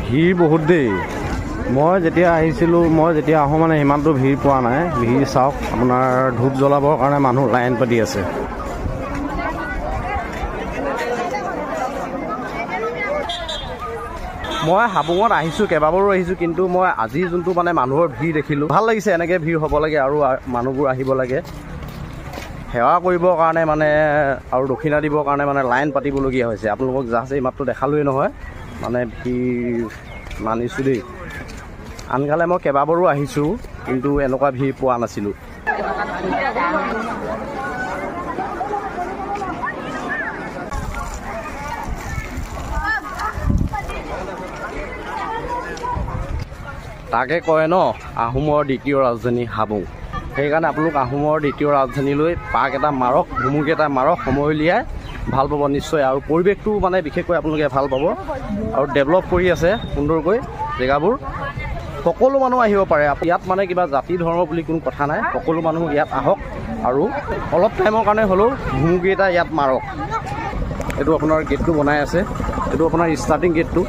ভিৰ বহুত দেই। মই যেতিয়া আহোঁ মানে সিমানটো ভিৰ পোৱা নাই। ভিৰ চাওক, আপোনাৰ ধূপ জ্বলাবৰ কাৰণে মানুহ লাইন পাতি আছে। মই হাবুঙত আহিছোঁ, কেইবাবাৰো আহিছোঁ, কিন্তু মই আজি যোনটো মানে মানুহৰ ভিৰ দেখিলোঁ, ভাল লাগিছে। এনেকৈ ভিৰ হ'ব লাগে আৰু মানুহবোৰ আহিব লাগে সেৱা কৰিবৰ কাৰণে মানে, আৰু দক্ষিণা দিবৰ কাৰণে মানে লাইন পাতিবলগীয়া হৈছে। আপোনালোকক জাষ্ট এই মাত্ৰ দেখালোৱেই নহয়, মানে ভিৰ মানিছোঁ দেই। আনকালে মই কেইবাবাৰো আহিছোঁ, কিন্তু এনেকুৱা ভিৰ পোৱা নাছিলোঁ। তাকে কয় ন, আহোমৰ দ্বিতীয় ৰাজধানী হাবুং। সেইকাৰণে আপোনালোক আহোমৰ দ্বিতীয় ৰাজধানীলৈ পাক এটা মাৰক, ভুমুক এটা মাৰক, সময় উলিয়াই ভাল পাব নিশ্চয়। আৰু পৰিৱেশটো মানে বিশেষকৈ আপোনালোকে ভাল পাব, আৰু ডেভেলপ কৰি আছে সুন্দৰকৈ জেগাবোৰ। সকলো মানুহ আহিব পাৰে ইয়াত, মানে কিবা জাতি ধৰ্ম বুলি কোনো কথা নাই। সকলো মানুহ ইয়াত আহক আৰু অলপ টাইমৰ কাৰণে হ'লেও ভুমুকি এটা ইয়াত মাৰক। এইটো আপোনাৰ গেটটো বনাই আছে, এইটো আপোনাৰ ষ্টাৰ্টিং গেটটো।